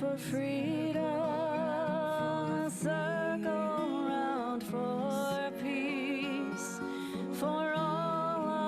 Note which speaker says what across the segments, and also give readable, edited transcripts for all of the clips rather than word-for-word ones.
Speaker 1: for freedom, circle round for peace, for all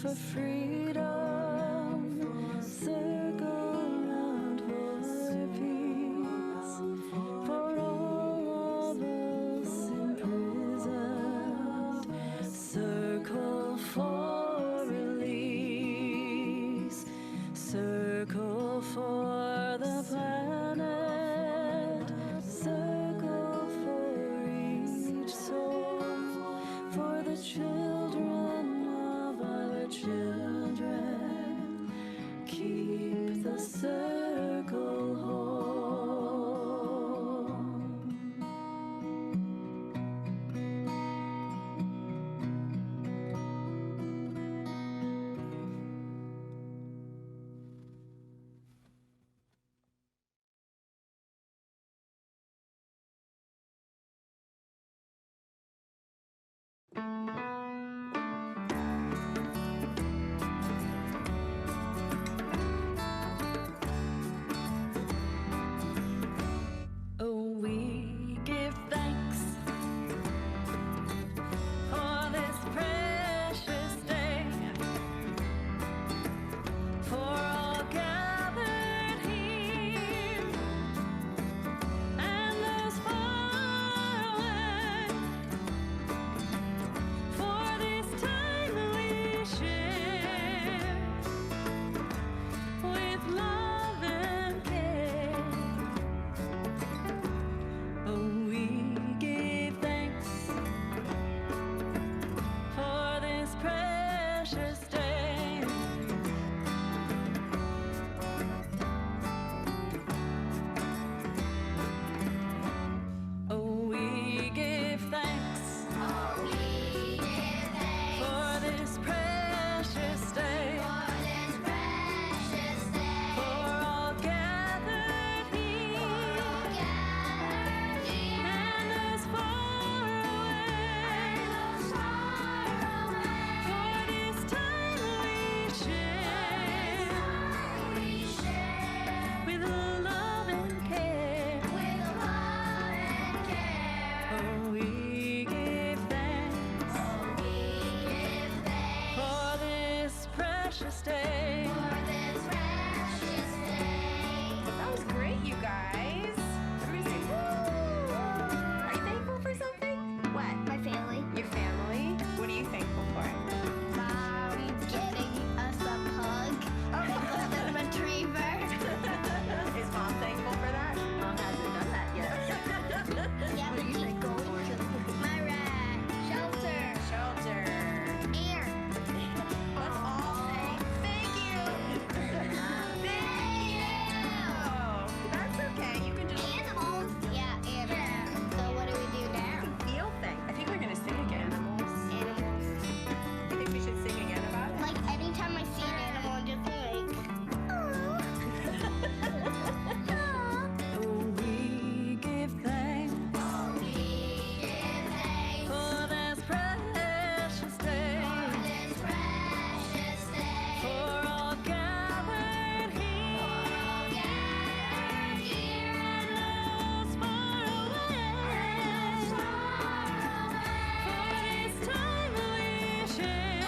Speaker 1: for freedom, circle around for peace, for all of us imprisoned, circle for release, circle for the planet, circle for each soul, for the children of our children. Keep the circle whole. Oh, we give thanks for this precious day, for all gathered here and those far away, for this time we share with love and care. Oh, we give thanks for this precious day. Oh, we give thanks for this precious day, for all gathered here and those far away, for this time we share with love and care. Oh, we give thanks for this precious day.
Speaker 2: That was great, you guys. Everybody say woo! Are you thankful for something? What?
Speaker 3: My family.
Speaker 2: Your family? What are you thankful for?
Speaker 3: Mom getting us a pug. A golden retriever.
Speaker 2: Is Mom thankful for that? Mom hasn't done that yet.
Speaker 3: Yeah, but he's going to. My rat. Shelter.
Speaker 2: Shelter.
Speaker 3: Air.
Speaker 2: Let's all say thank you. Thank you. That's okay. You can just
Speaker 3: Animals. Yeah, animals. So what do we do now?
Speaker 2: feel things. I think we're gonna sing again. Animals.
Speaker 3: Animals.
Speaker 2: You think we should sing again about it?
Speaker 3: Like anytime I see an animal, I'm just like,
Speaker 1: Oh, we give thanks for this precious day, for all gathered here and those far away, for this time we share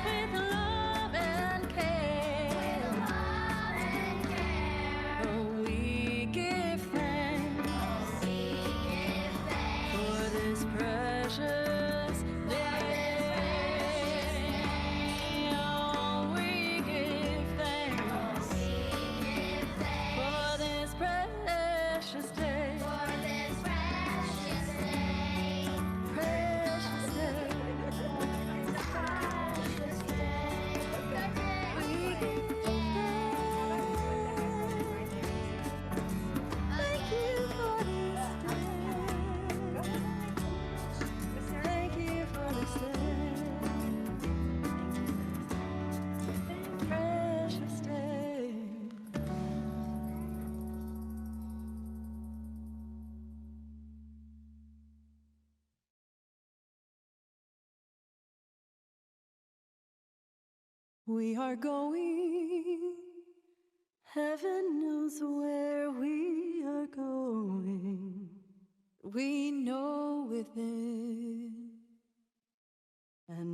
Speaker 1: with love and care. Oh, we give thanks for this precious day. Oh, we give thanks for this precious day. Precious day. We give thank you for this day. Thank you for this day. Precious day. We are going, heaven knows where we are going. We know within, and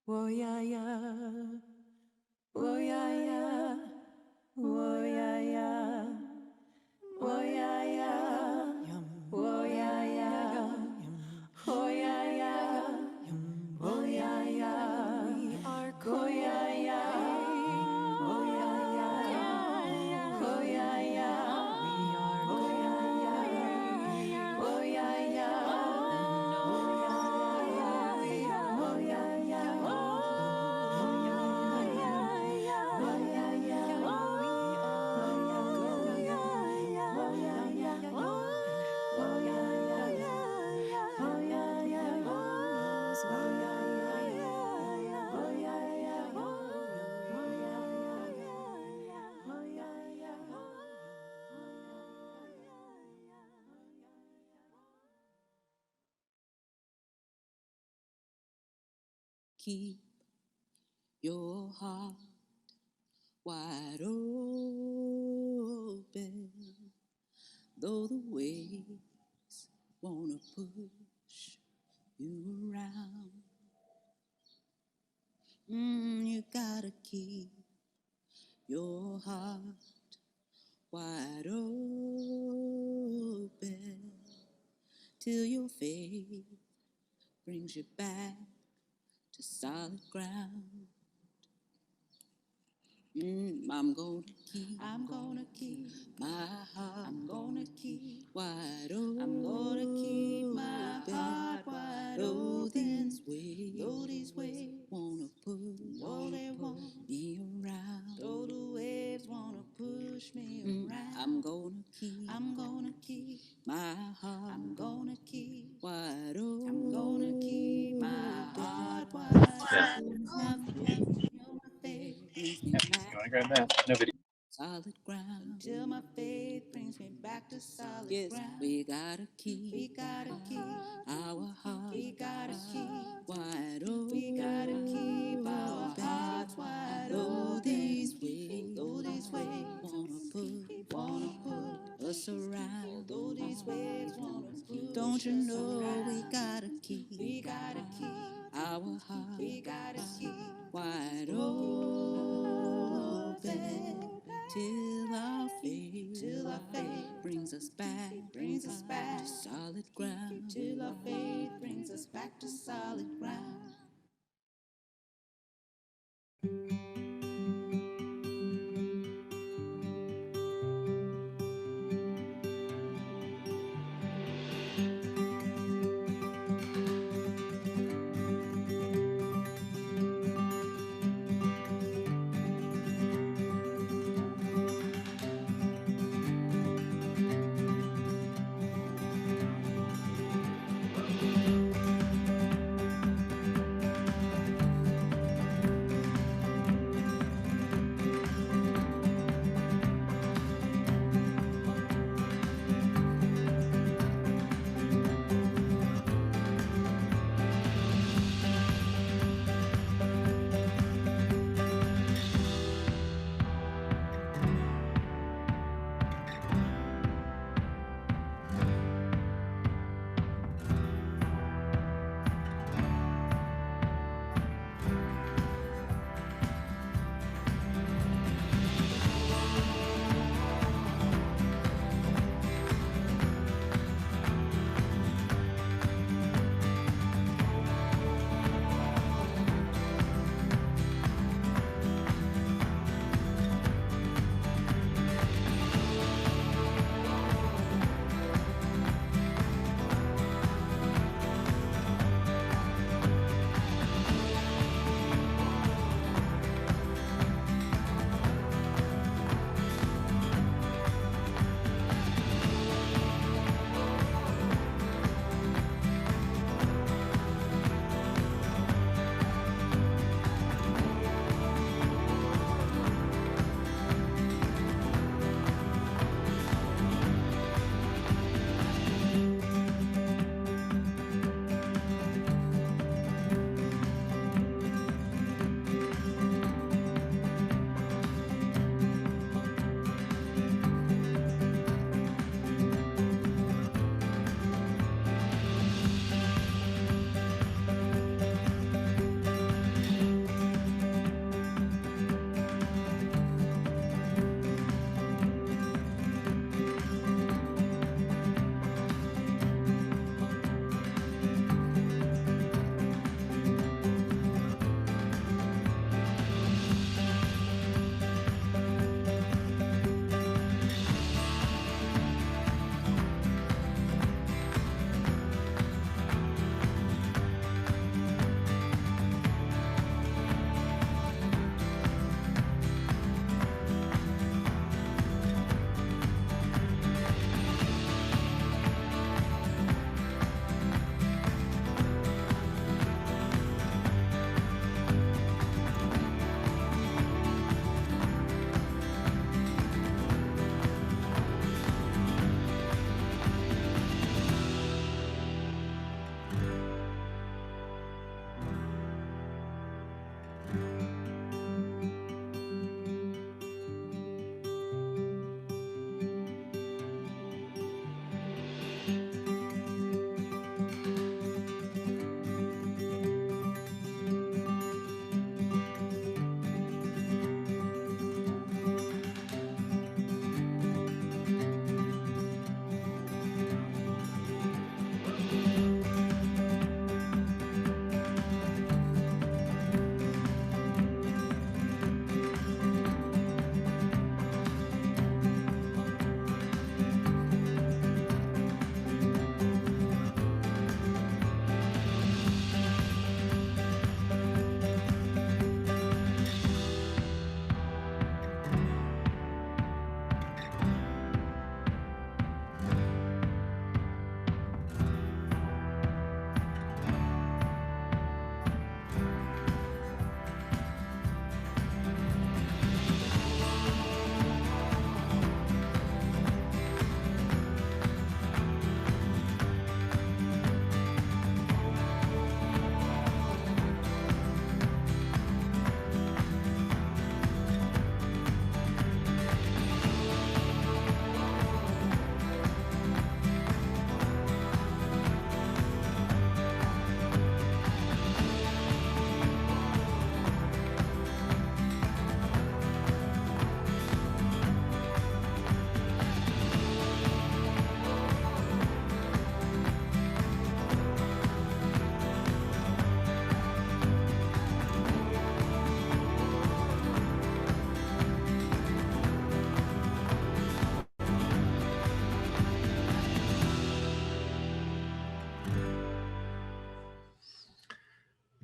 Speaker 1: Whoa, yeah, yeah. Whoa, yeah, yeah. Whoa, yeah, yeah. Whoa, yeah, yeah. Whoa, yeah, yeah. Whoa, yeah, yeah. Whoa, yeah, yeah. We are cool, yeah, yeah. Whoa, yeah, yeah. Whoa, yeah, yeah. We are cool, yeah, yeah. Whoa, yeah, yeah. Whoa, yeah, yeah. Whoa, yeah, yeah.
Speaker 4: Keep your heart wide open, though the waves wanna push you around. You gotta keep your heart wide open till your faith brings you back to solid ground. I'm gonna keep my heart. I'm gonna keep wide open. I'm gonna keep my heart wide open. Though these waves wanna push, though they want me around, though the waves wanna push me around. I'm gonna keep my heart. I'm gonna keep wide open. I'm gonna keep my heart wide open. My faith brings me back.
Speaker 5: You want to grab that? No video.
Speaker 4: Solid ground. Until my faith brings me back to solid ground. We gotta keep our heart. We gotta keep wide open. We gotta keep our hearts wide open. Though these waves wanna put us around. Though these waves wanna put don't you know around. We gotta keep our heart. We gotta keep wide open till our faith brings us back to solid ground. Till our faith brings us back to solid ground.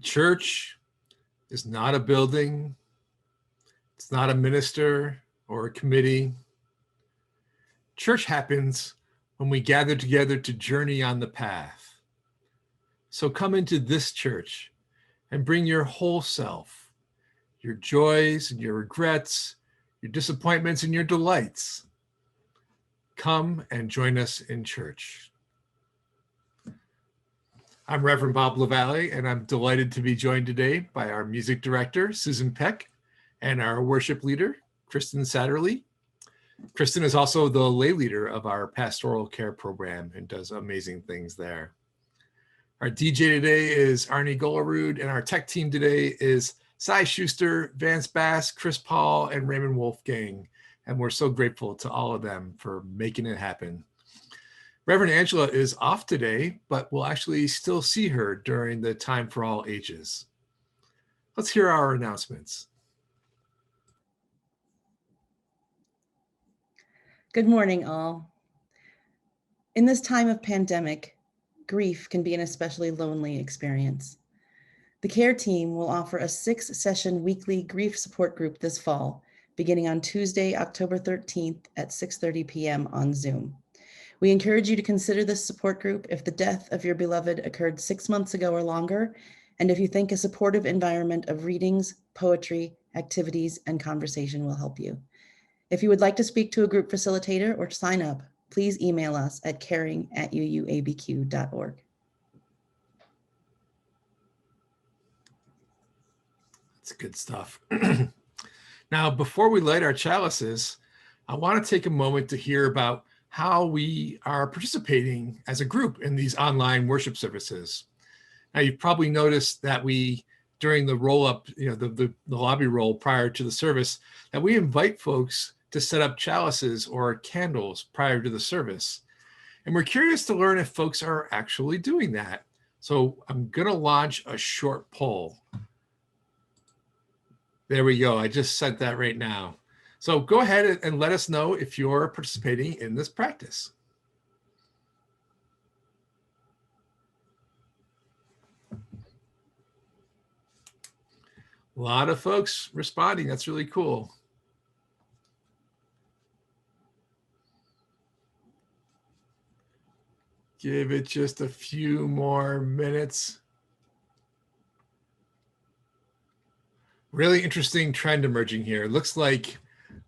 Speaker 5: Church is not a building. It's not a minister or a committee. Church happens when we gather together to journey on the path. So come into this church and bring your whole self, your joys and your regrets, your disappointments and your delights. Come and join us in church. I'm Reverend Bob LaVallee, and I'm delighted to be joined today by our music director, Susan Peck, and our worship leader, Kristen Satterley. Kristen is also the lay leader of our pastoral care program and does amazing things there. Our DJ today is Arnie Golarud, and our tech team today is Cy Schuster, Vance Bass, Chris Paul, and Raymond Wolfgang. And we're so grateful to all of them for making it happen. Reverend Angela is off today, but we'll actually still see her during the Time for All Ages. Let's hear our announcements.
Speaker 6: Good morning, all. In this time of pandemic, grief can be an especially lonely experience. The care team will offer a 6-session weekly grief support group this fall, beginning on Tuesday, October 13th at 6:30 p.m. on Zoom. We encourage you to consider this support group if the death of your beloved occurred 6 months ago or longer, and if you think a supportive environment of readings, poetry, activities, and conversation will help you. If you would like to speak to a group facilitator or sign up, please email us at caring@uuabq.org.
Speaker 5: That's good stuff. Now, before we light our chalices, I want to take a moment to hear about how we are participating as a group in these online worship services. Now, you've probably noticed that we, during the roll-up, the lobby roll prior to the service, that we invite folks to set up chalices or candles prior to the service. And we're curious to learn if folks are actually doing that. So I'm going to launch a short poll. There we go. I just sent that right now. So go ahead and let us know if you're participating in this practice. A lot of folks responding. That's really cool. Give it just a few more minutes. Really interesting trend emerging here. It looks like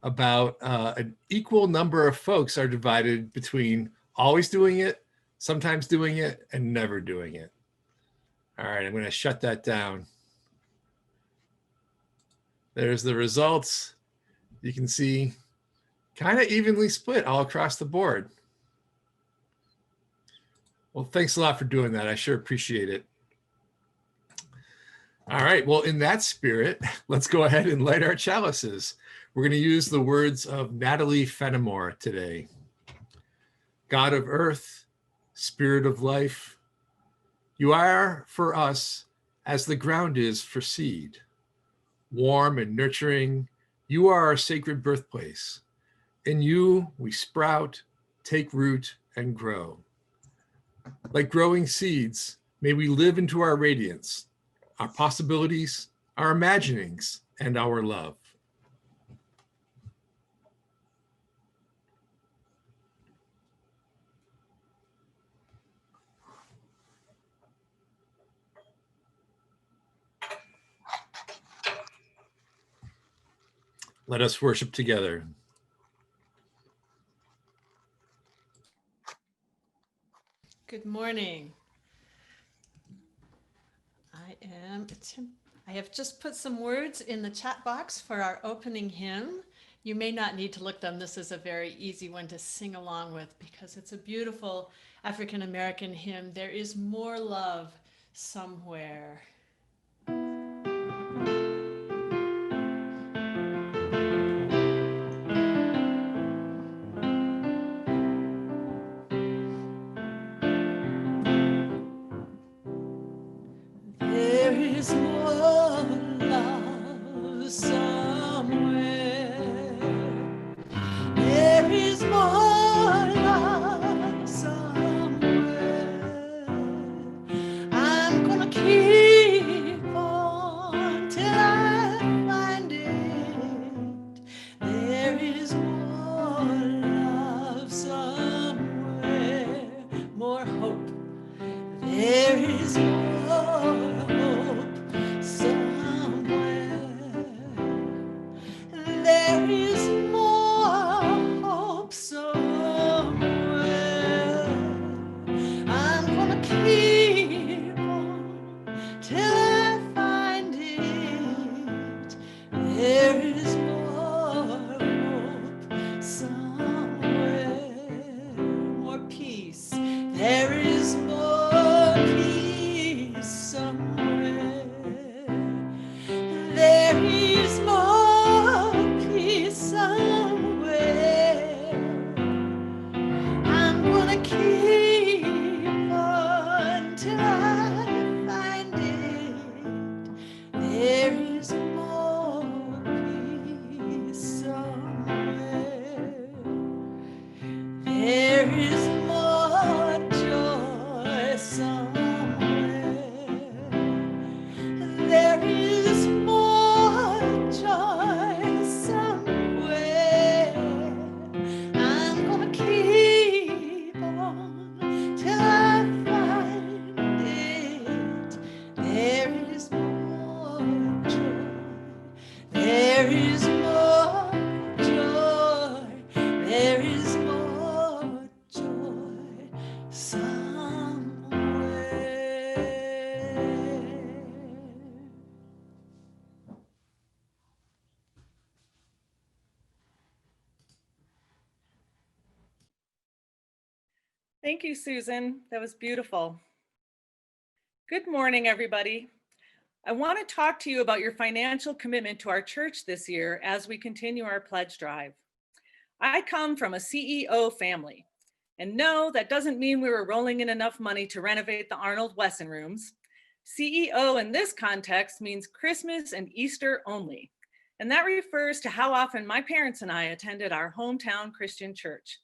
Speaker 5: about an equal number of folks are divided between always doing it, sometimes doing it, and never doing it. All right, I'm going to shut that down. There's the results. You can see kind of evenly split all across the board. Well, thanks a lot for doing that. I sure appreciate it. All right, well, in that spirit, let's go ahead and light our chalices. We're going to use the words of Natalie Fenimore today. God of earth, spirit of life, you are for us as the ground is for seed. Warm and nurturing, you are our sacred birthplace. In you, we sprout, take root, and grow. Like growing seeds, may we live into our radiance, our possibilities, our imaginings, and our love. Let us worship together.
Speaker 1: Good morning. I have just put some words in the chat box for our opening hymn. You may not need to look them. This is a very easy one to sing along with because it's a beautiful African American hymn. There is more love somewhere. There is more love somewhere. There is more love somewhere. I'm gonna keep there is more hope somewhere. There is more hope somewhere. I'm gonna keep on till I find it. There is more hope somewhere. More peace. There is more peace somewhere. There is more peace somewhere. I'm gonna keep on till I find it. There is more peace somewhere. There is more joy somewhere. There is more joy somewhere. I'm gonna keep on till I find it. There is more joy. There is more joy. There is more joy somewhere.
Speaker 7: Thank you, Susan. That was beautiful. Good morning, everybody. I want to talk to you about your financial commitment to our church this year as we continue our pledge drive. I come from a CEO family, and no, that doesn't mean we were rolling in enough money to renovate the Arnold Wesson rooms. CEO in this context means Christmas and Easter only, and that refers to how often my parents and I attended our hometown Christian church.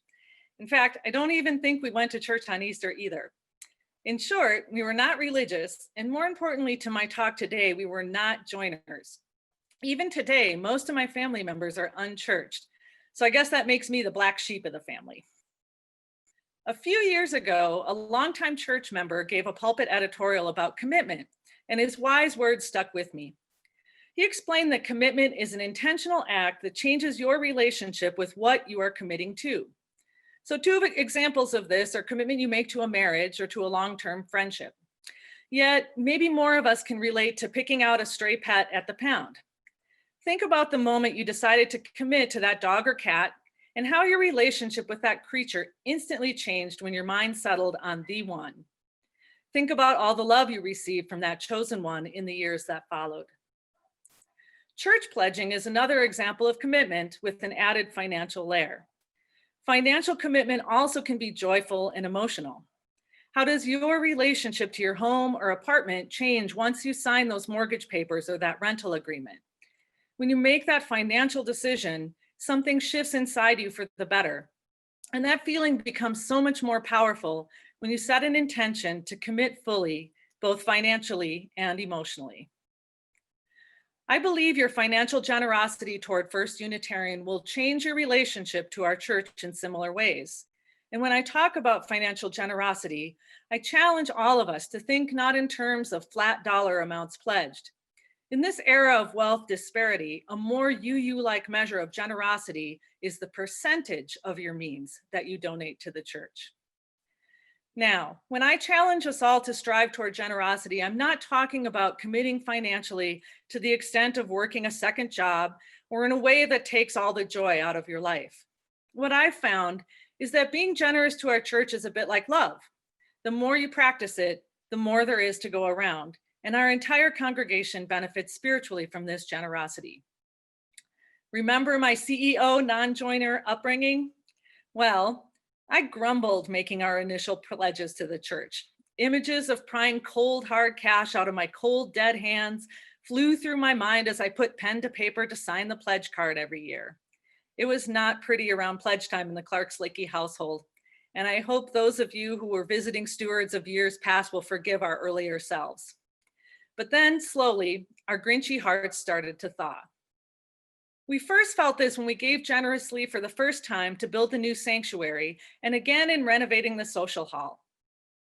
Speaker 7: In fact, I don't even think we went to church on Easter either. In short, we were not religious, and more importantly to my talk today, we were not joiners. Even today, most of my family members are unchurched, so I guess that makes me the black sheep of the family. A few years ago, a longtime church member gave a pulpit editorial about commitment, and his wise words stuck with me. He explained that commitment is an intentional act that changes your relationship with what you are committing to. So two examples of this are commitment you make to a marriage or to a long-term friendship. Yet maybe more of us can relate to picking out a stray pet at the pound. Think about the moment you decided to commit to that dog or cat and how your relationship with that creature instantly changed when your mind settled on the one. Think about all the love you received from that chosen one in the years that followed. Church pledging is another example of commitment with an added financial layer. Financial commitment also can be joyful and emotional. How does your relationship to your home or apartment change once you sign those mortgage papers or that rental agreement? When you make that financial decision, something shifts inside you for the better. And that feeling becomes so much more powerful when you set an intention to commit fully, both financially and emotionally. I believe your financial generosity toward First Unitarian will change your relationship to our church in similar ways. And when I talk about financial generosity, I challenge all of us to think not in terms of flat dollar amounts pledged. In this era of wealth disparity, a more UU-like measure of generosity is the percentage of your means that you donate to the church. Now, when I challenge us all to strive toward generosity, I'm not talking about committing financially to the extent of working a second job or in a way that takes all the joy out of your life. What I've found is that being generous to our church is a bit like love. The more you practice it, the more there is to go around, and our entire congregation benefits spiritually from this generosity. Remember my CEO non-joiner upbringing? Well, I grumbled making our initial pledges to the church. Images of prying cold, hard cash out of my cold, dead hands flew through my mind as I put pen to paper to sign the pledge card every year. It was not pretty around pledge time in the Clark-Slickey household, and I hope those of you who were visiting stewards of years past will forgive our earlier selves. But then, slowly, our Grinchy hearts started to thaw. We first felt this when we gave generously for the first time to build the new sanctuary, and again in renovating the social hall.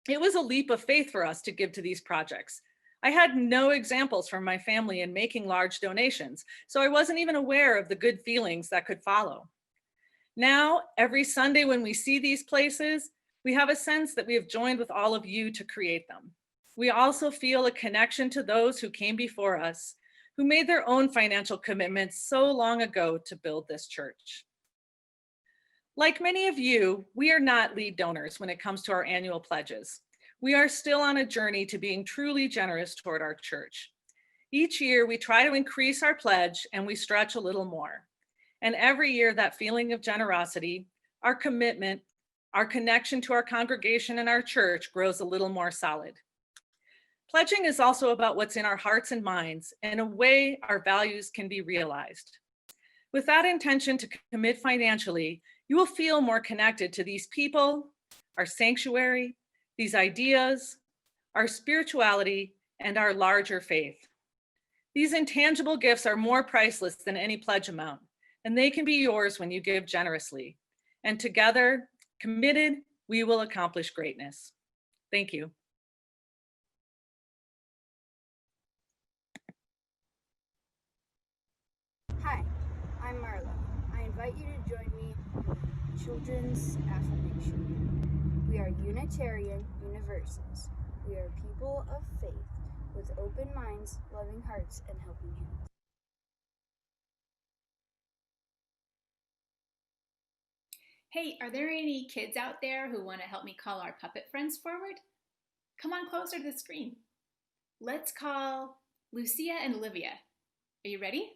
Speaker 7: It was a leap of faith for us to give to these projects. I had no examples from my family in making large donations, so I wasn't even aware of the good feelings that could follow. Now, every Sunday when we see these places, we have a sense that we have joined with all of you to create them. We also feel a connection to those who came before us, who made their own financial commitments so long ago to build this church. Like many of you, we are not lead donors when it comes to our annual pledges. We are still on a journey to being truly generous toward our church. Each year, we try to increase our pledge and we stretch a little more. And every year, that feeling of generosity, our commitment, our connection to our congregation and our church grows a little more solid. Pledging is also about what's in our hearts and minds and a way our values can be realized. With that intention to commit financially, you will feel more connected to these people, our sanctuary, these ideas, our spirituality, and our larger faith. These intangible gifts are more priceless than any pledge amount, and they can be yours when you give generously. And together, committed, we will accomplish greatness. Thank you.
Speaker 8: Hi, I'm Marla. I invite you to join me in Children's Affirmation. We are Unitarian Universals. We are people of faith with open minds, loving hearts, and helping hands.
Speaker 2: Hey, are there any kids out there who want to help me call our puppet friends forward? Come on closer to the screen. Let's call Lucia and Olivia. Are you ready?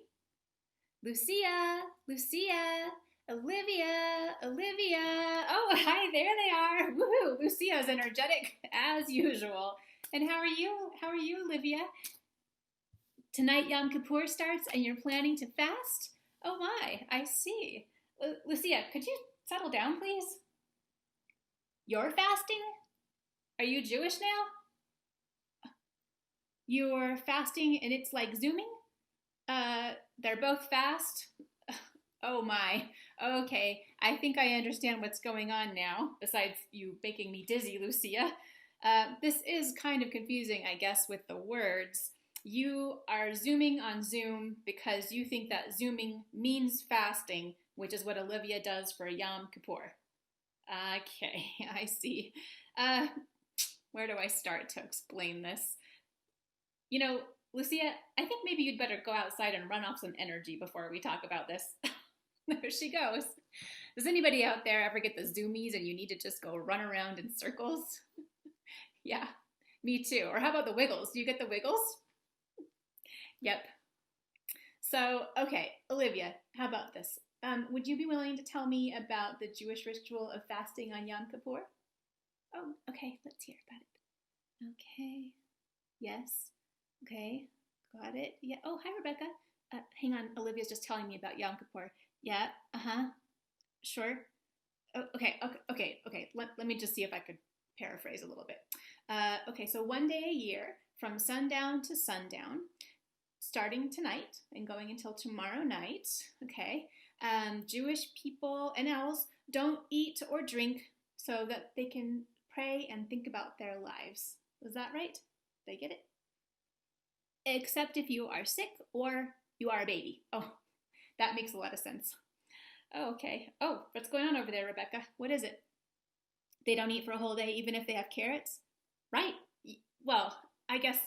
Speaker 2: Lucia, Lucia, Olivia, Olivia. Oh, hi, there they are. Woohoo, Lucia's energetic as usual. And how are you? How are you, Olivia? Tonight Yom Kippur starts and you're planning to fast? Oh my, I see. Lucia, could you settle down, please? You're fasting? Are you Jewish now? You're fasting and it's like Zooming? They're both fast? Oh my, okay. I think I understand what's going on now, besides you making me dizzy, Lucia. This is kind of confusing, I guess, with the words. You are Zooming on Zoom because you think that Zooming means fasting, which is what Olivia does for Yom Kippur. Okay, I see. Where do I start to explain this? You know, Lucia, I think maybe you'd better go outside and run off some energy before we talk about this. There she goes. Does anybody out there ever get the zoomies and you need to just go run around in circles? Yeah, me too. Or how about the wiggles? Do you get the wiggles? Yep. So, okay, Olivia, how about this? Would you be willing to tell me about the Jewish ritual of fasting on Yom Kippur? Oh, okay, let's hear about it. Okay, yes, okay, got it. Yeah. Oh, hi, Rebecca. Hang on, Olivia's just telling me about Yom Kippur. Yeah, sure. Oh, okay. Let me just see if I could paraphrase a little bit. Okay, so one day a year from sundown to sundown, starting tonight and going until tomorrow night, okay, Jewish people and owls don't eat or drink so that they can pray and think about their lives. Was that right? Did I get it? Except if you are sick or you are a baby. Oh, that makes a lot of sense. Oh, okay. Oh, what's going on over there, Rebecca? What is it? They don't eat for a whole day even if they have carrots? Right. Well, I guess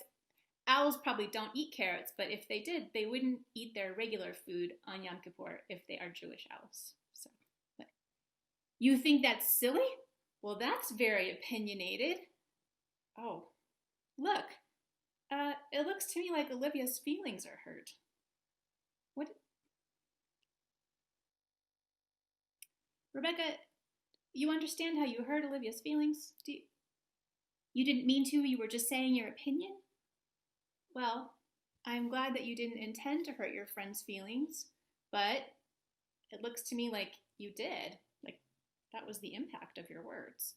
Speaker 2: owls probably don't eat carrots, but if they did, they wouldn't eat their regular food on Yom Kippur if they are Jewish owls. So, but you think that's silly? Well, that's very opinionated. Oh, look. It looks to me like Olivia's feelings are hurt. What? Rebecca, you understand how you hurt Olivia's feelings? You didn't mean to, you were just saying your opinion? Well, I'm glad that you didn't intend to hurt your friend's feelings, but it looks to me like you did. Like, that was the impact of your words.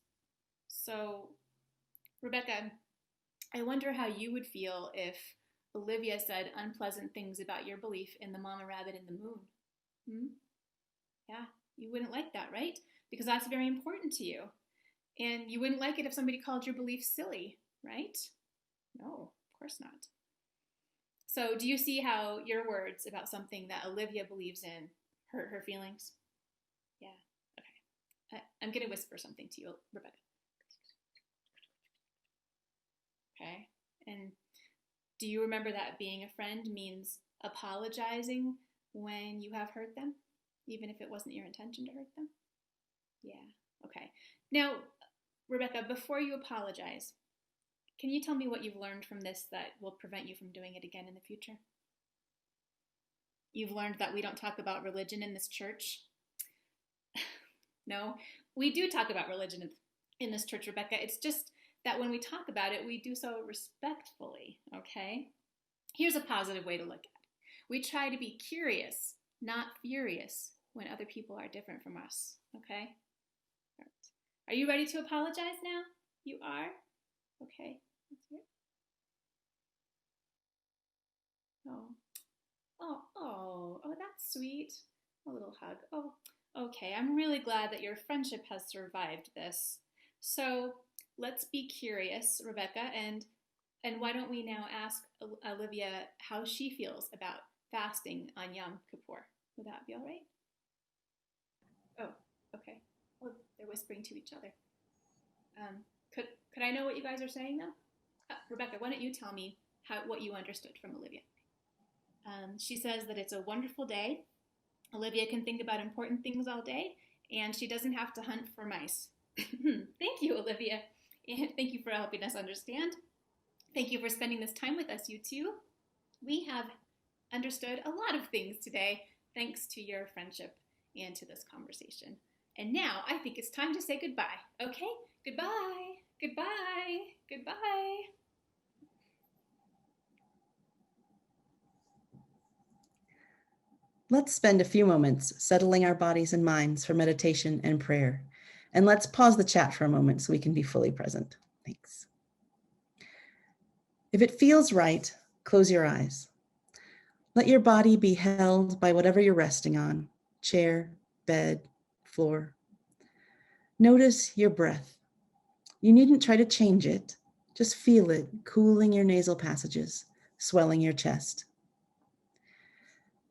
Speaker 2: So, Rebecca, I wonder how you would feel if Olivia said unpleasant things about your belief in the mama rabbit in the moon. Yeah, you wouldn't like that, right? Because that's very important to you. And you wouldn't like it if somebody called your beliefs silly, right? No, of course not. So do you see how your words about something that Olivia believes in hurt her feelings? Yeah, okay. I'm going to whisper something to you, Rebecca. Okay, and do you remember that being a friend means apologizing when you have hurt them, even if it wasn't your intention to hurt them? Yeah, okay. Now, Rebecca, before you apologize, can you tell me what you've learned from this that will prevent you from doing it again in the future? You've learned that we don't talk about religion in this church? No, we do talk about religion in this church, Rebecca. It's just that when we talk about it, we do so respectfully, okay? Here's a positive way to look at it. We try to be curious, not furious, when other people are different from us, okay? All right. Are you ready to apologize now? You are? Okay. Let's hear it. Oh, that's sweet. A little hug. Oh, okay. I'm really glad that your friendship has survived this. So let's be curious, Rebecca, and why don't we now ask Olivia how she feels about fasting on Yom Kippur? Would that be all right? Oh, okay. Well, they're whispering to each other. Could I know what you guys are saying now? Rebecca, why don't you tell me what you understood from Olivia? She says that it's a wonderful day. Olivia can think about important things all day, and she doesn't have to hunt for mice. Thank you, Olivia. And thank you for helping us understand. Thank you for spending this time with us, you two. We have understood a lot of things today, thanks to your friendship and to this conversation. And now I think it's time to say goodbye, okay? Goodbye, goodbye, goodbye.
Speaker 6: Let's spend a few moments settling our bodies and minds for meditation and prayer. And let's pause the chat for a moment so we can be fully present. Thanks. If it feels right, close your eyes. Let your body be held by whatever you're resting on, chair, bed, floor. Notice your breath. You needn't try to change it. Just feel it cooling your nasal passages, swelling your chest.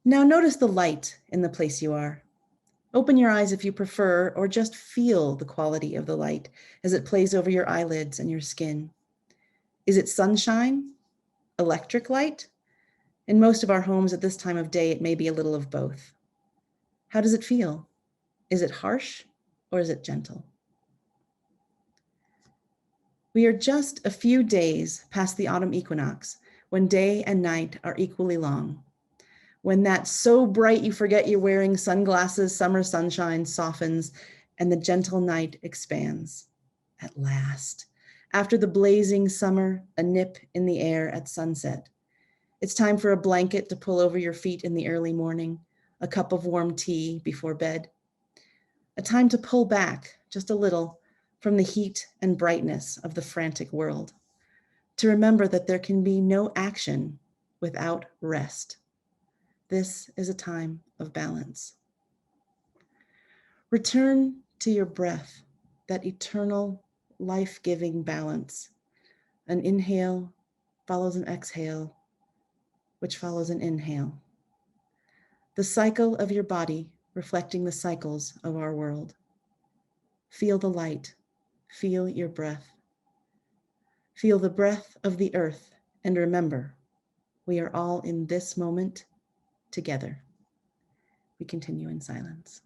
Speaker 6: Now notice the light in the place you are. Open your eyes if you prefer, or just feel the quality of the light as it plays over your eyelids and your skin. Is it sunshine? Electric light? In most of our homes at this time of day, it may be a little of both. How does it feel? Is it harsh or is it gentle? We are just a few days past the autumn equinox, when day and night are equally long. When that so bright you forget you're wearing sunglasses summer sunshine softens and the gentle night expands. At last, after the blazing summer, a nip in the air at sunset. It's time for a blanket to pull over your feet in the early morning, a cup of warm tea before bed. A time to pull back just a little from the heat and brightness of the frantic world. To remember that there can be no action without rest. This is a time of balance. Return to your breath, that eternal, life-giving balance. An inhale follows an exhale, which follows an inhale. The cycle of your body reflecting the cycles of our world. Feel the light, feel your breath. Feel the breath of the earth, and remember, we are all in this moment together. We continue in silence.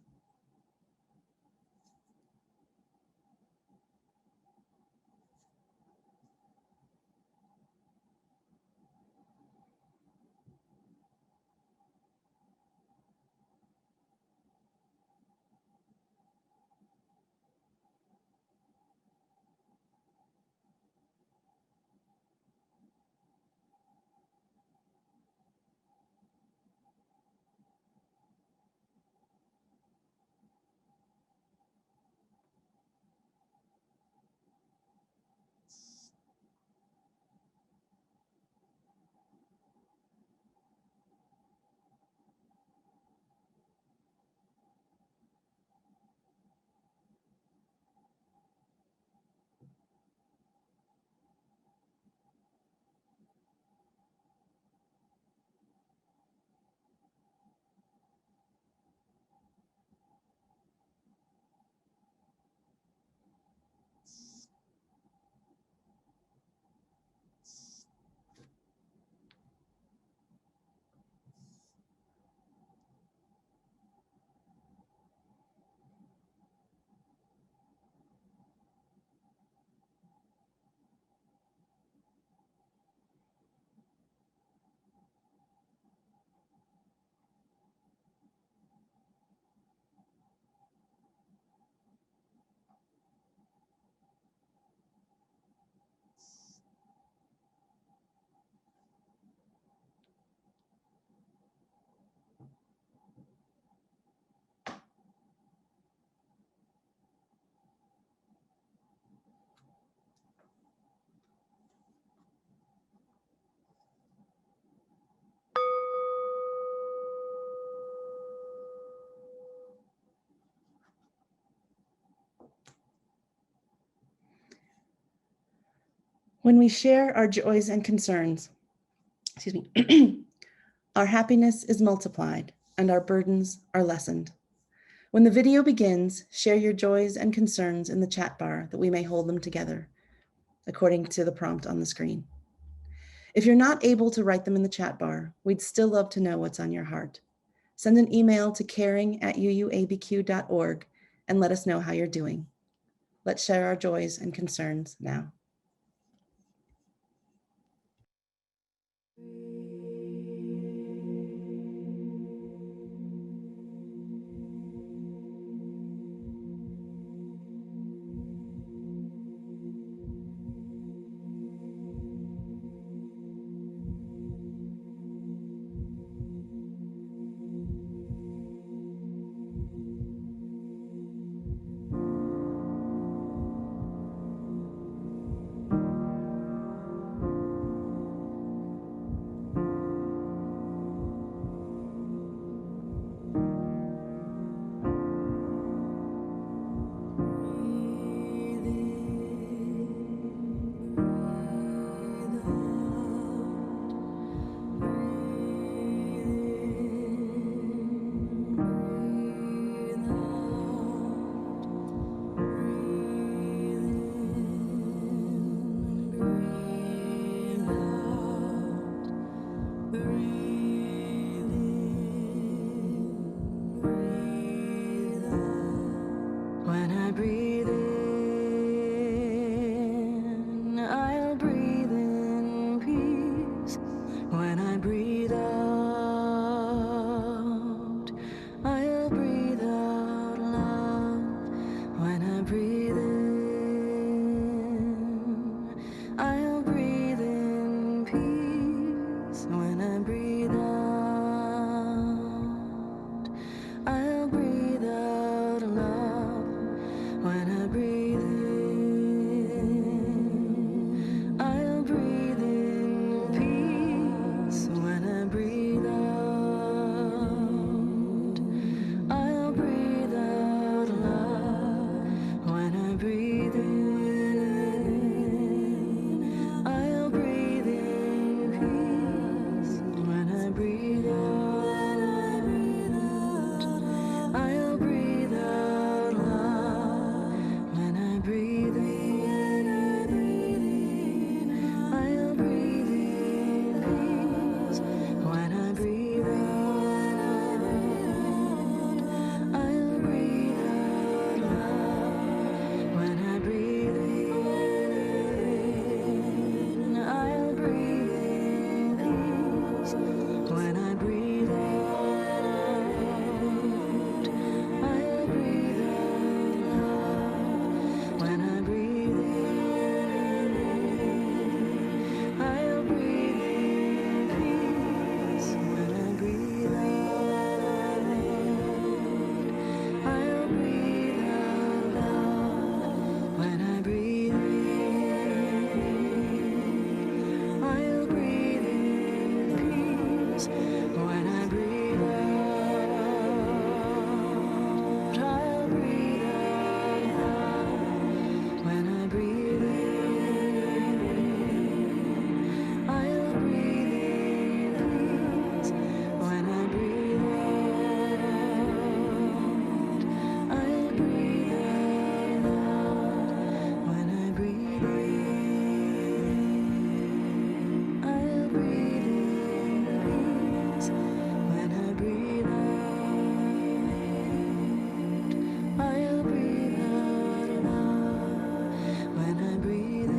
Speaker 6: When we share our joys and concerns, our happiness is multiplied and our burdens are lessened. When the video begins, share your joys and concerns in the chat bar that we may hold them together, according to the prompt on the screen. If you're not able to write them in the chat bar, we'd still love to know what's on your heart. Send an email to caring@uuabq.org and let us know how you're doing. Let's share our joys and concerns now. When I breathe in, I'll breathe in peace. When I breathe out, I'll breathe out love. When I breathe in, I'll breathe in peace. When I breathe out, I'll breathe out love. When I breathe in, I'll breathe in peace. When I breathe out, I'll breathe out love. When I breathe in, I'll breathe in peace. When I breathe out, I'll breathe out love. When I breathe in, I'll breathe in peace. When I breathe out, I'll breathe out love. When I breathe in, I'll breathe in peace. When I breathe out, I'll breathe out love. When I breathe in, I'll breathe in peace. When I breathe out, I'll breathe out love. When I breathe in, I'll breathe in peace. When I breathe out, I'll breathe out love. When I breathe in, I'll breathe in peace. When I breathe out, I'll breathe out love. When I breathe in, I'll breathe in peace. When I breathe out, I'll breathe out love. When I breathe in,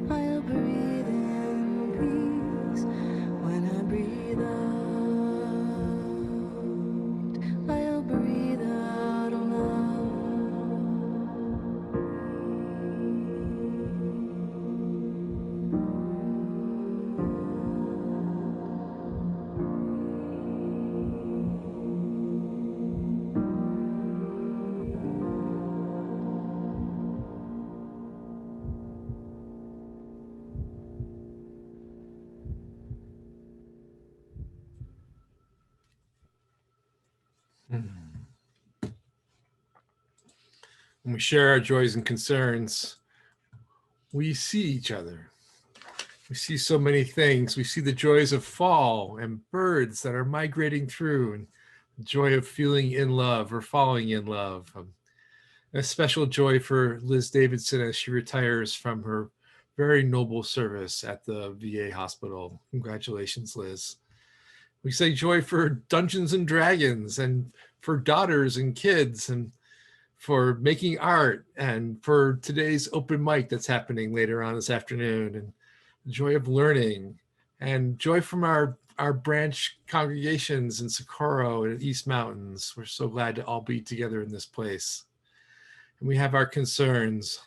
Speaker 6: I'll breathe in peace. When I breathe out, I'll breathe out love.
Speaker 5: When we share our joys and concerns, we see each other. We see so many things. We see the joys of fall and birds that are migrating through, and the joy of feeling in love or falling in love. A special joy for Liz Davidson as she retires from her very noble service at the VA hospital. Congratulations, Liz. We say joy for Dungeons and Dragons and for daughters and kids and for making art and for today's open mic that's happening later on this afternoon, and joy of learning and joy from our branch congregations in Socorro and East Mountains. We're so glad to all be together in this place. And we have our concerns.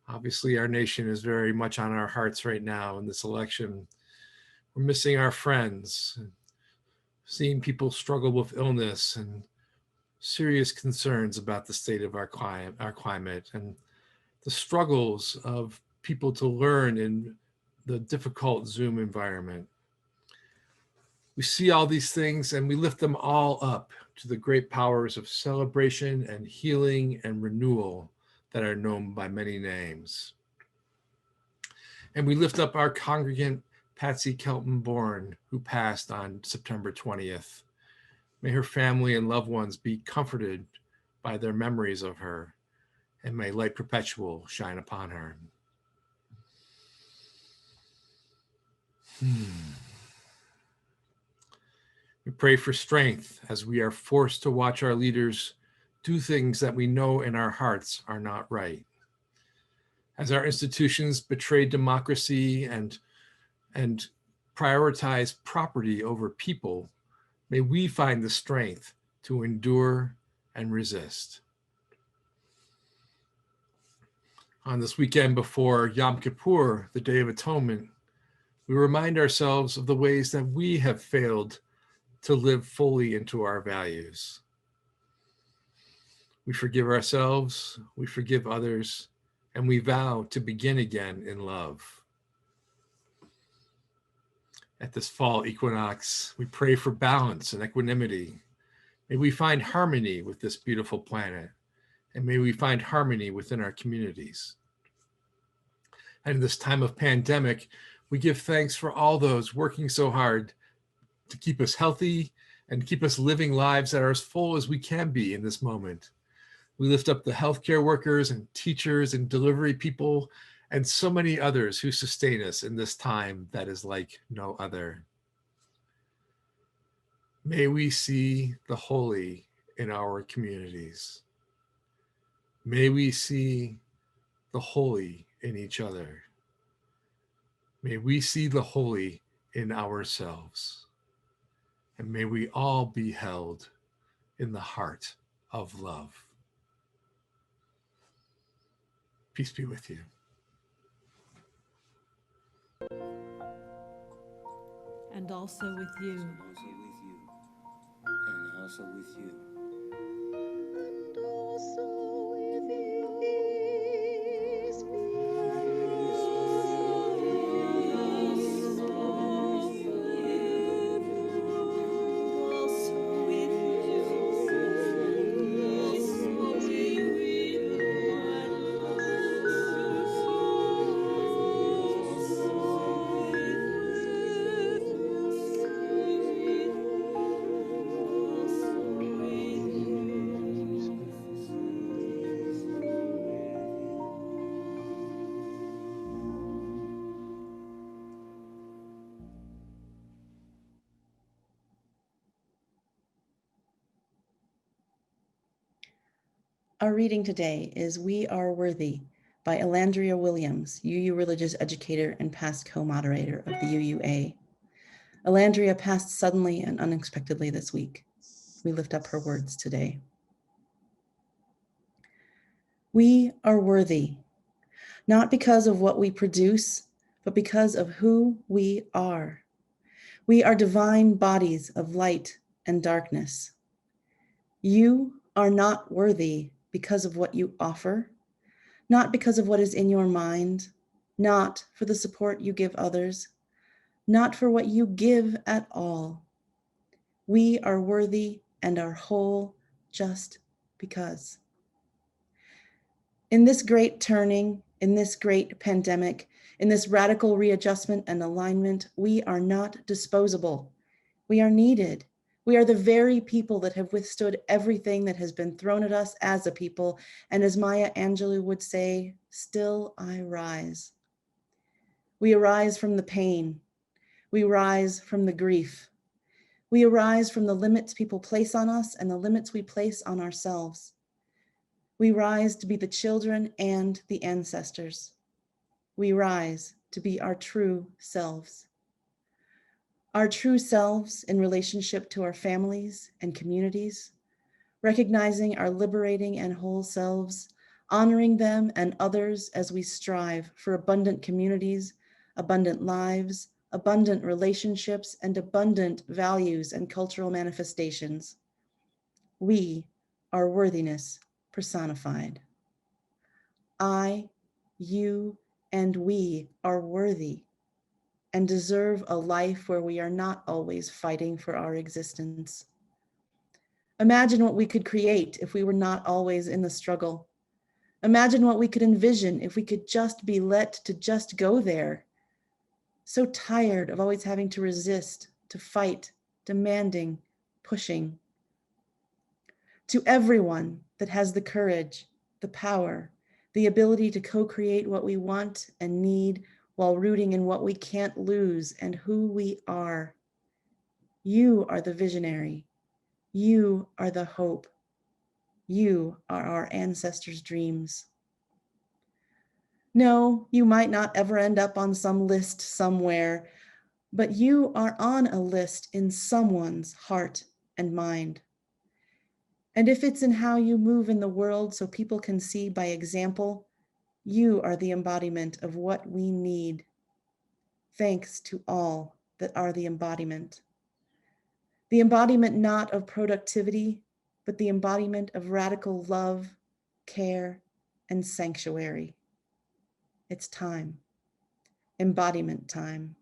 Speaker 5: Obviously, our nation is very much on our hearts right now in this election. We're missing our friends, seeing people struggle with illness and serious concerns about the state of our climate and the struggles of people to learn in the difficult Zoom environment. We see all these things and we lift them all up to the great powers of celebration and healing and renewal that are known by many names. And we lift up our congregant, Patsy Kelton-Bourne, who passed on September 20th. May her family and loved ones be comforted by their memories of her, and may light perpetual shine upon her. We pray for strength as we are forced to watch our leaders do things that we know in our hearts are not right. As our institutions betray democracy and prioritize property over people, may we find the strength to endure and resist. On this weekend before Yom Kippur, the Day of Atonement, we remind ourselves of the ways that we have failed to live fully into our values. We forgive ourselves, we forgive others, and we vow to begin again in love. At this fall equinox, we pray for balance and equanimity. May we find harmony with this beautiful planet, and may we find harmony within our communities. And in this time of pandemic, we give thanks for all those working so hard to keep us healthy and keep us living lives that are as full as we can be in this moment. We lift up the healthcare workers and teachers and delivery people and so many others who sustain us in this time that is like no other. May we see the holy in our communities. May we see the holy in each other. May we see the holy in ourselves. And may we all be held in the heart of love. Peace be with you.
Speaker 1: And also with you.
Speaker 4: And also with you.
Speaker 6: And also with these Our reading today is We Are Worthy by Elandria Williams, UU religious educator and past co-moderator of the UUA. Elandria passed suddenly and unexpectedly this week. We lift up her words today. We are worthy, not because of what we produce, but because of who we are. We are divine bodies of light and darkness. You are not worthy because of what you offer, not because of what is in your mind, not for the support you give others, not for what you give at all. We are worthy and are whole just because. In this great turning, In this great pandemic, in this radical readjustment and alignment, we are not disposable. We are needed. We are the very people that have withstood everything that has been thrown at us as a people. And as Maya Angelou would say, still I rise. We arise from the pain. We rise from the grief. We arise from the limits people place on us and the limits we place on ourselves. We rise to be the children and the ancestors. We rise to be our true selves. Our true selves in relationship to our families and communities, recognizing our liberating and whole selves, honoring them and others as we strive for abundant communities, abundant lives, abundant relationships, and abundant values and cultural manifestations. We are worthiness personified. I, you, and we are worthy and deserve a life where we are not always fighting for our existence. Imagine what we could create if we were not always in the struggle. Imagine what we could envision if we could just be let to just go there. So tired of always having to resist, to fight, demanding, pushing. To everyone that has the courage, the power, the ability to co-create what we want and need while rooting in what we can't lose and who we are. You are the visionary. You are the hope. You are our ancestors' dreams. No, you might not ever end up on some list somewhere, but you are on a list in someone's heart and mind. And if it's in how you move in the world so people can see by example, you are the embodiment of what we need. Thanks to all that are the embodiment. The embodiment not of productivity, but the embodiment of radical love, care, and sanctuary. It's time. Embodiment time.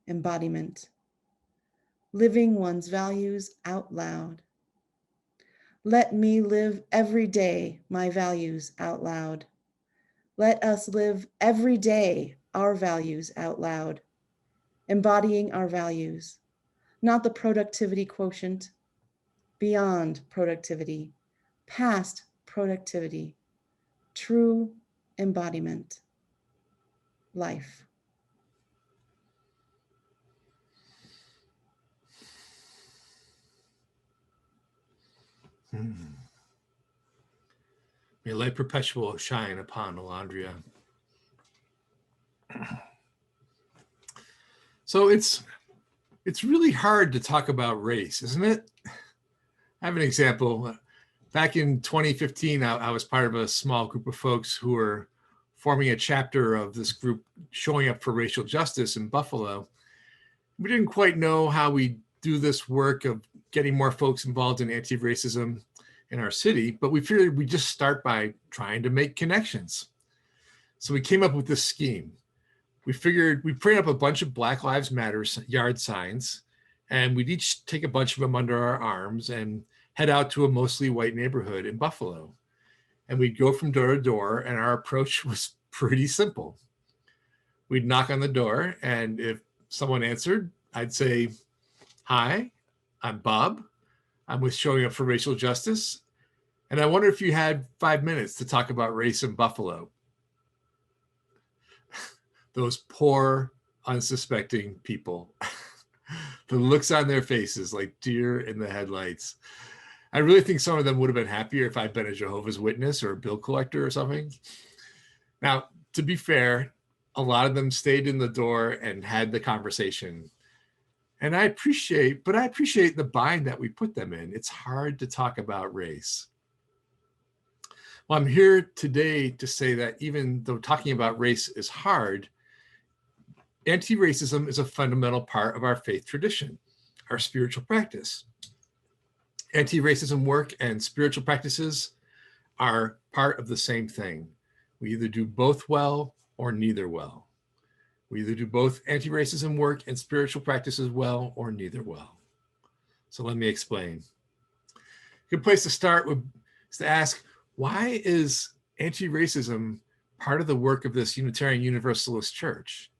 Speaker 6: Embodiment. Living one's values out loud. Let me live every day my values out loud. Let us live every day our values out loud, embodying our values, not the productivity quotient, beyond productivity, past productivity, true embodiment, life.
Speaker 5: May light perpetual shine upon Alondria. So it's really hard to talk about race, isn't it? I have an example. Back in 2015, I was part of a small group of folks who were forming a chapter of this group showing up for racial justice in Buffalo. We didn't quite know how we do this work of getting more folks involved in anti-racism in our city, but we figured we'd just start by trying to make connections. So we came up with this scheme. We figured we'd print up a bunch of Black Lives Matter yard signs, and we'd each take a bunch of them under our arms and head out to a mostly white neighborhood in Buffalo. And we'd go from door to door, and our approach was pretty simple. We'd knock on the door, and if someone answered, I'd say, "Hi, I'm Bob. I'm with Showing Up for Racial Justice. And I wonder if you had 5 minutes to talk about race in Buffalo." Those poor, unsuspecting people. The looks on their faces like deer in the headlights. I really think some of them would have been happier if I'd been a Jehovah's Witness or a bill collector or something. Now, to be fair, a lot of them stayed in the door and had the conversation. And I appreciate the bind that we put them in. It's hard to talk about race. Well, I'm here today to say that even though talking about race is hard, anti-racism is a fundamental part of our faith tradition, our spiritual practice. Anti-racism work and spiritual practices are part of the same thing. We either do both well or neither well. We either do both anti-racism work and spiritual practices well or neither well. So let me explain. A good place to start is to ask, why is anti-racism part of the work of this Unitarian Universalist church.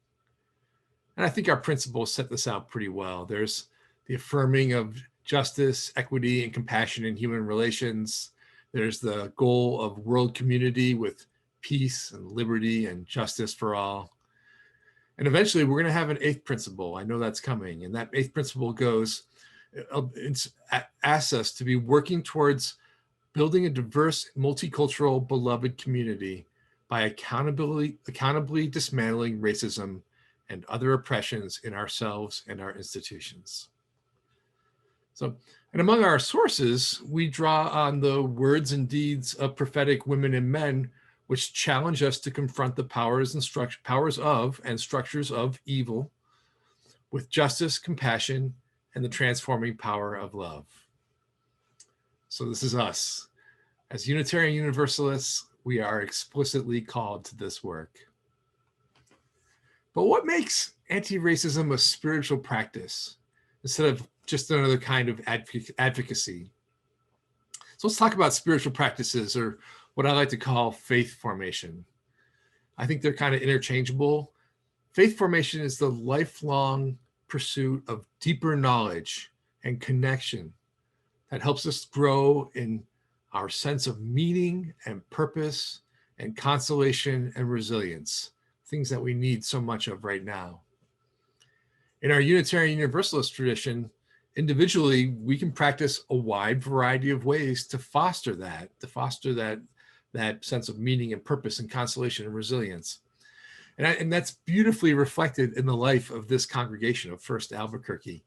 Speaker 5: And I think our principles set this out pretty well. There's the affirming of justice, equity, and compassion in human relations. There's the goal of world community with peace and liberty and justice for all. And eventually we're going to have an eighth principle. I know that's coming. And that eighth principle goes, asks us to be working towards building a diverse, multicultural, beloved community by accountably dismantling racism and other oppressions in ourselves and our institutions. So, and among our sources, we draw on the words and deeds of prophetic women and men, which challenge us to confront the powers of and structures of evil with justice, compassion, and the transforming power of love. So this is us. As Unitarian Universalists, we are explicitly called to this work. But what makes anti-racism a spiritual practice instead of just another kind of advocacy? So let's talk about spiritual practices, or what I like to call faith formation. I think they're kind of interchangeable. Faith formation is the lifelong pursuit of deeper knowledge and connection that helps us grow in our sense of meaning and purpose and consolation and resilience, things that we need so much of right now. In our Unitarian Universalist tradition, individually, we can practice a wide variety of ways to foster that sense of meaning and purpose and consolation and resilience. And that's beautifully reflected in the life of this congregation of First Albuquerque.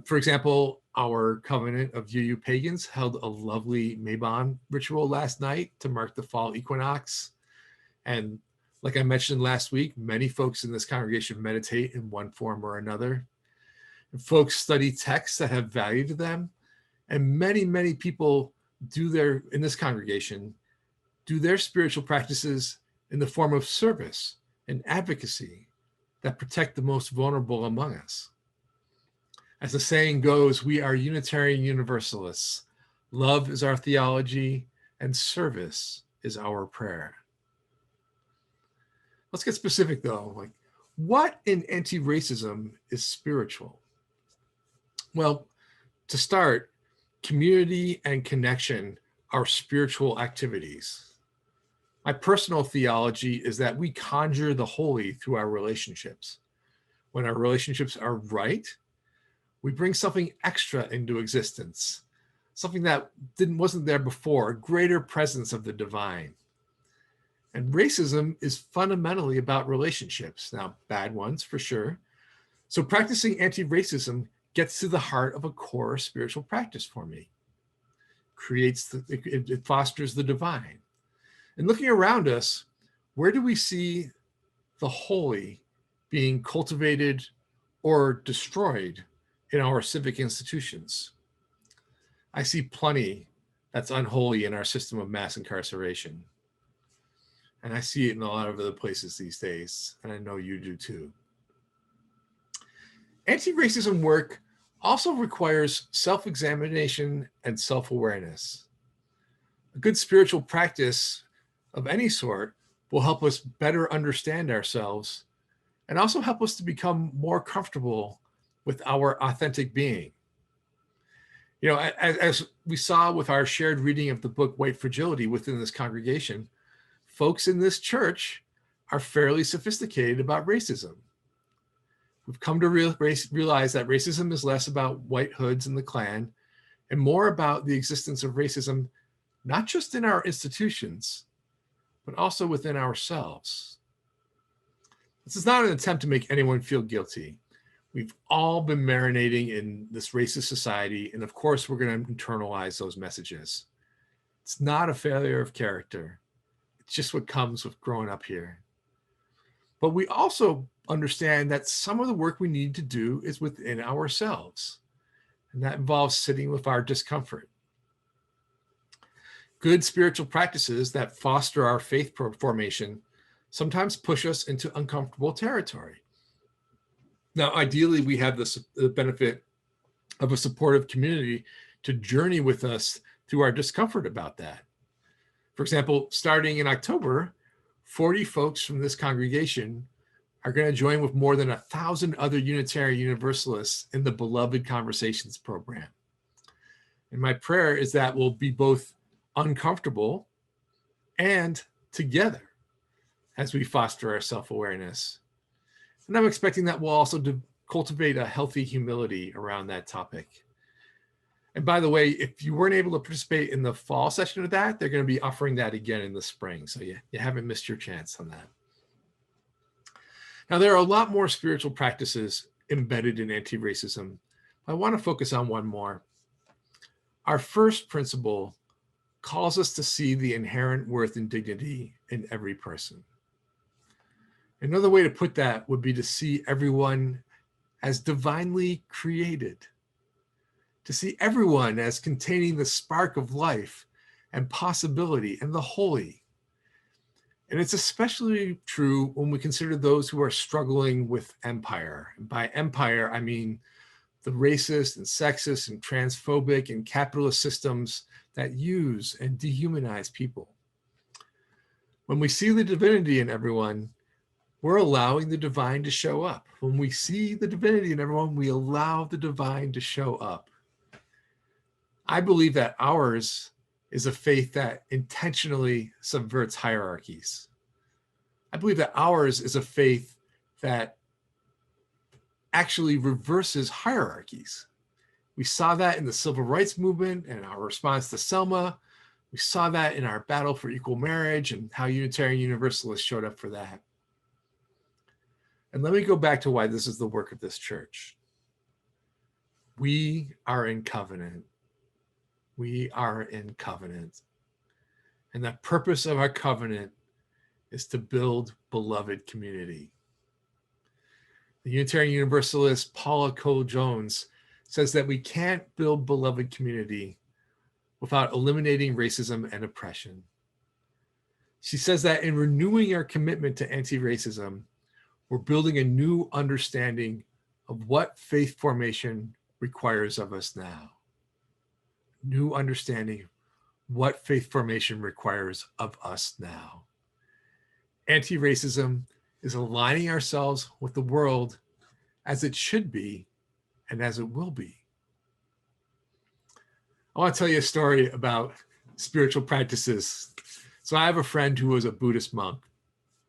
Speaker 5: For example, our Covenant of UU Pagans held a lovely Mabon ritual last night to mark the fall equinox. And like I mentioned last week, many folks in this congregation meditate in one form or another. And folks study texts that have value to them. And many, many people in this congregation, do their spiritual practices in the form of service and advocacy that protect the most vulnerable among us. As the saying goes, we are Unitarian Universalists. Love is our theology and service is our prayer. Let's get specific though. Like, what in anti-racism is spiritual? Well, to start, community and connection are spiritual activities. My personal theology is that we conjure the holy through our relationships. When our relationships are right, we bring something extra into existence, something that wasn't there before, a greater presence of the divine. And racism is fundamentally about relationships. Now, bad ones for sure. So practicing anti-racism gets to the heart of a core spiritual practice for me. It fosters the divine. And looking around us, where do we see the holy being cultivated or destroyed in our civic institutions? I see plenty that's unholy in our system of mass incarceration. And I see it in a lot of other places these days, and I know you do too. Anti-racism work also requires self-examination and self-awareness. A good spiritual practice of any sort will help us better understand ourselves and also help us to become more comfortable with our authentic being. You know, as we saw with our shared reading of the book White Fragility within this congregation, folks in this church are fairly sophisticated about racism. We've come to realize that racism is less about white hoods and the Klan and more about the existence of racism, not just in our institutions, but also within ourselves. This is not an attempt to make anyone feel guilty. We've all been marinating in this racist society, and of course, we're going to internalize those messages. It's not a failure of character. It's just what comes with growing up here. But we also understand that some of the work we need to do is within ourselves, and that involves sitting with our discomfort. Good spiritual practices that foster our faith formation sometimes push us into uncomfortable territory. Now, ideally, we have the benefit of a supportive community to journey with us through our discomfort about that. For example, starting in October, 40 folks from this congregation are going to join with more than 1,000 other Unitarian Universalists in the Beloved Conversations program. And my prayer is that we'll be both uncomfortable and together as we foster our self-awareness. And I'm expecting that we'll also cultivate a healthy humility around that topic. And by the way, if you weren't able to participate in the fall session of that, they're going to be offering that again in the spring. So you haven't missed your chance on that. Now, there are a lot more spiritual practices embedded in anti-racism. I want to focus on one more. Our first principle calls us to see the inherent worth and dignity in every person. Another way to put that would be to see everyone as divinely created, to see everyone as containing the spark of life and possibility and the holy. And it's especially true when we consider those who are struggling with empire. And by empire, I mean the racist and sexist and transphobic and capitalist systems that use and dehumanize people. When we see the divinity in everyone, we're allowing the divine to show up. When we see the divinity in everyone, we allow the divine to show up. I believe that ours is a faith that intentionally subverts hierarchies. I believe that ours is a faith that actually reverses hierarchies. We saw that in the civil rights movement and our response to Selma. We saw that in our battle for equal marriage and how Unitarian Universalists showed up for that. And let me go back to why this is the work of this church. We are in covenant. We are in covenant. And the purpose of our covenant is to build beloved community. The Unitarian Universalist Paula Cole-Jones says that we can't build beloved community without eliminating racism and oppression. She says that in renewing our commitment to anti-racism, we're building a new understanding of what faith formation requires of us now. New understanding what faith formation requires of us now. Anti-racism is aligning ourselves with the world as it should be and as it will be. I want to tell you a story about spiritual practices. So I have a friend who was a Buddhist monk.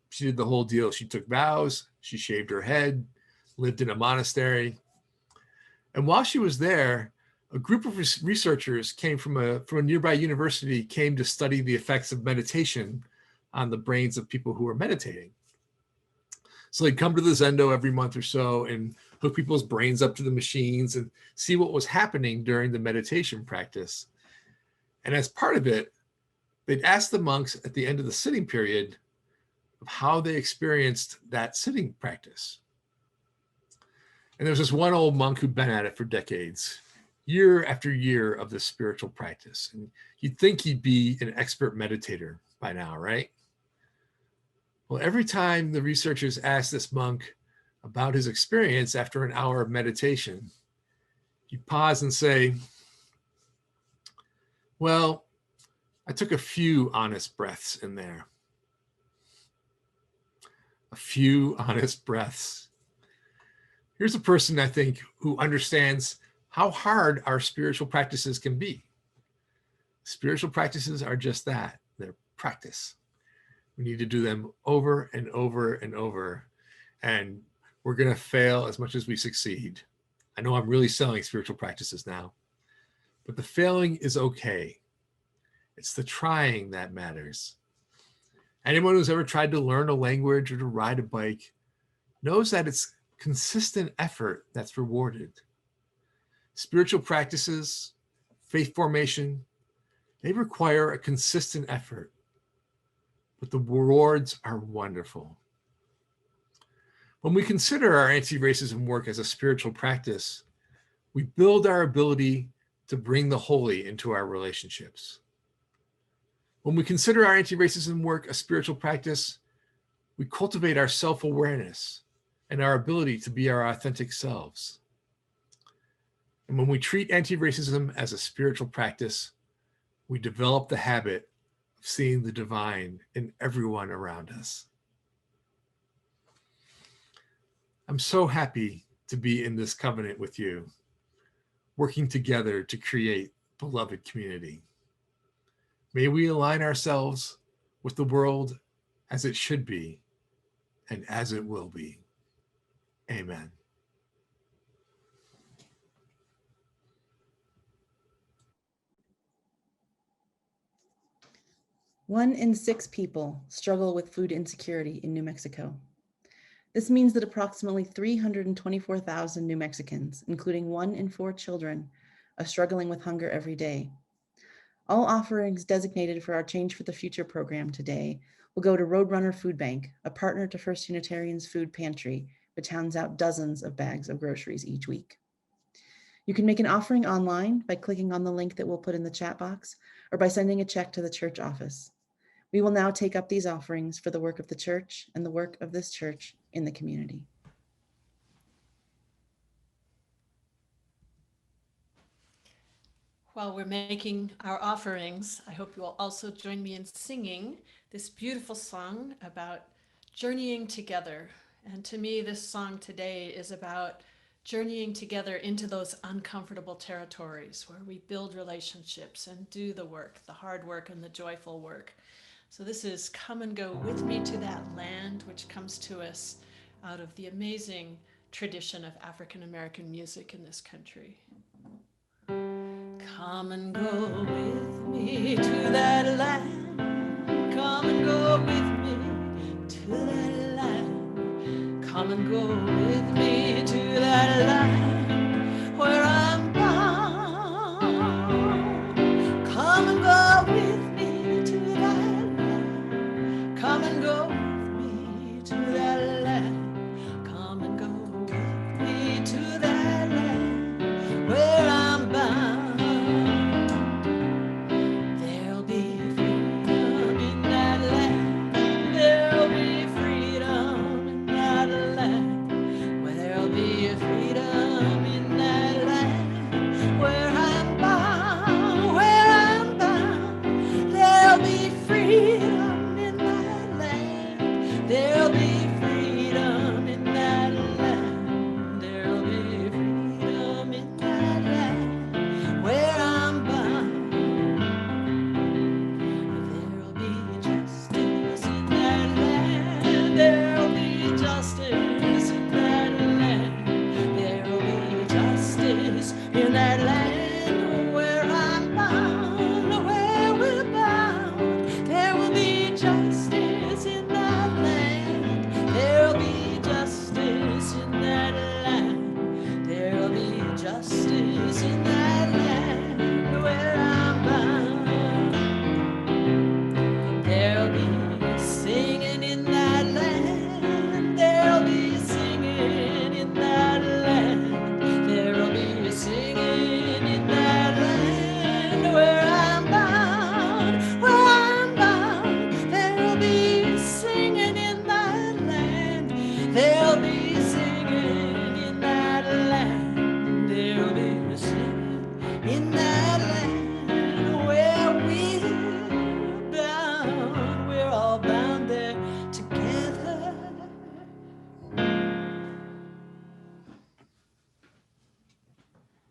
Speaker 5: She did the whole deal. She took vows, she shaved her head, lived in a monastery. And while she was there, a group of researchers came from a nearby university, came to study the effects of meditation on the brains of people who were meditating. So they'd come to the Zendo every month or so and hook people's brains up to the machines and see what was happening during the meditation practice. And as part of it, they'd ask the monks at the end of the sitting period of how they experienced that sitting practice. And there was this one old monk who'd been at it for decades, year after year of this spiritual practice. And you'd think he'd be an expert meditator by now, right? Well, every time the researchers asked this monk about his experience after an hour of meditation, he'd pause and say, well, I took a few honest breaths in there. A few honest breaths. Here's a person, I think, who understands how hard our spiritual practices can be. Spiritual practices are just that. They're practice. We need to do them over and over and over. And we're going to fail as much as we succeed. I know I'm really selling spiritual practices now, but the failing is okay. It's the trying that matters. Anyone who's ever tried to learn a language or to ride a bike knows that it's consistent effort that's rewarded. Spiritual practices, faith formation, they require a consistent effort, but the rewards are wonderful. When we consider our anti-racism work as a spiritual practice, we build our ability to bring the holy into our relationships. When we consider our anti-racism work a spiritual practice, we cultivate our self-awareness and our ability to be our authentic selves. And when we treat anti-racism as a spiritual practice, we develop the habit seeing the divine in everyone around us. I'm so happy to be in this covenant with you, working together to create beloved community. May we align ourselves with the world as it should be and as it will be. Amen.
Speaker 6: One in 6 people struggle with food insecurity in New Mexico. This means that approximately 324,000 New Mexicans, including 1 in 4 children, are struggling with hunger every day. All offerings designated for our Change for the Future program today will go to Roadrunner Food Bank, a partner to First Unitarian's Food Pantry, which hands out dozens of bags of groceries each week. You can make an offering online by clicking on the link that we'll put in the chat box or by sending a check to the church office. We will now take up these offerings for the work of the church and the work of this church in the community.
Speaker 1: While we're making our offerings, I hope you will also join me in singing this beautiful song about journeying together. And to me, this song today is about journeying together into those uncomfortable territories where we build relationships and do the work, the hard work and the joyful work. So this is Come and Go With Me to That Land, which comes to us out of the amazing tradition of African American music in this country. Come and go with me to that land. Come and go with me to that land. Come and go with me to that land where I'm bound. Come and go with me to that land. Come and go with me to that land. Come and go with me to that land where I'm bound.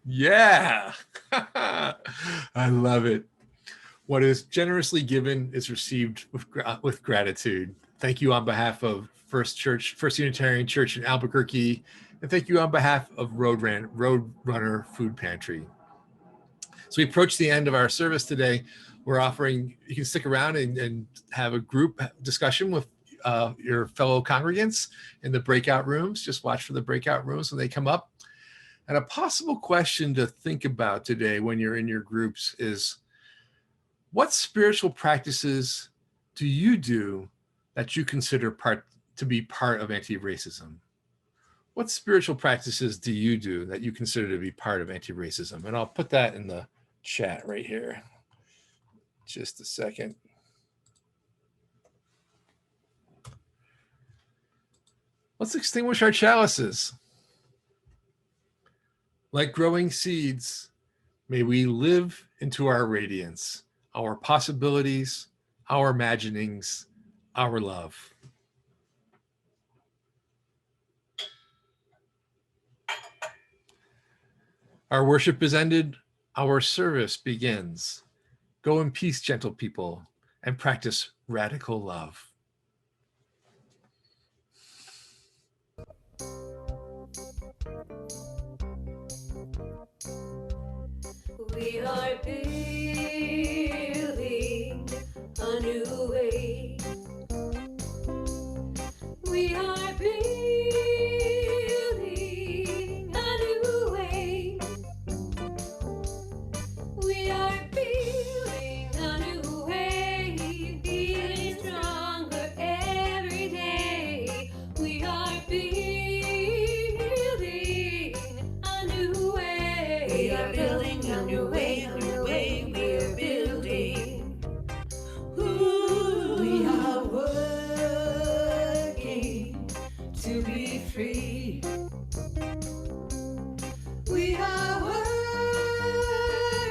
Speaker 5: Yeah, I love it. What is generously given is received with gratitude. Thank you on behalf of First Unitarian Church in Albuquerque, and thank you on behalf of Roadrunner Food Pantry. So we approach the end of our service today. We're offering, you can stick around and have a group discussion with your fellow congregants in the breakout rooms. Just watch for the breakout rooms when they come up. And a possible question to think about today when you're in your groups is, what spiritual practices do you do that you consider to be part of anti-racism? What spiritual practices do you do that you consider to be part of anti-racism? And I'll put that in the chat right here. Just a second. Let's extinguish our chalices. Like growing seeds, may we live into our radiance, our possibilities, our imaginings, our love. Our worship is ended, our service begins. Go in peace, gentle people, and practice radical love.
Speaker 1: We are building a new way. We are building a new way. We are building a new way, feeling stronger every day. We are building a new way. We are building a new way, a new way. We are building. Ooh, we are working to be free. We are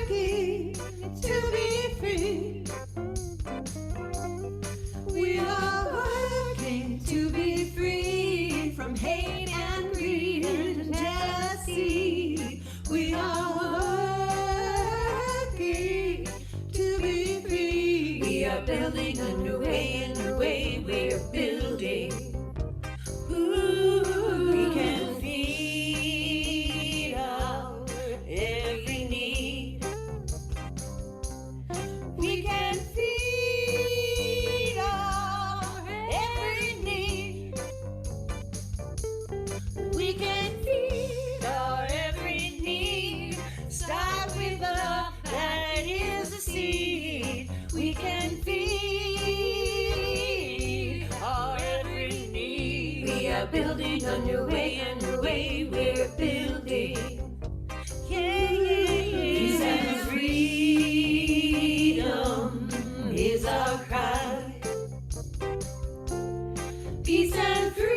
Speaker 1: working to be free. We are working to be free from hate and greed and jealousy. We are working to be free. We are building a new way, a new way. We are building. Ooh, we can feed our every need. We can feed our every need. We can feed our every need. Start with love, that is the seed. We can feed our every need. We are building a new way, a new way. We're building. Yeah, yeah, yeah. Peace and freedom is our cry. Peace and freedom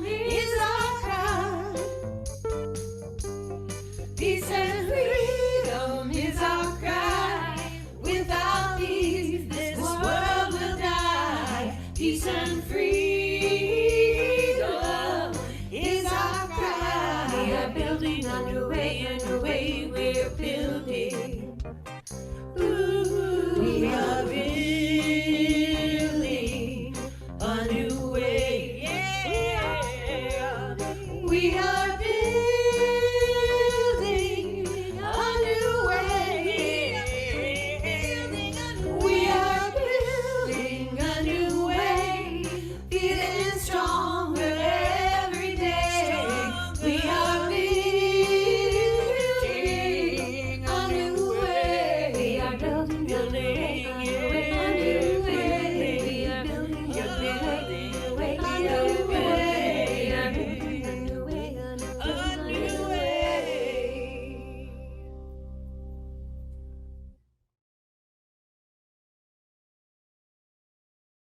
Speaker 1: is our cry. Peace and freedom is our cry. Without peace, this world will die. Peace and freedom.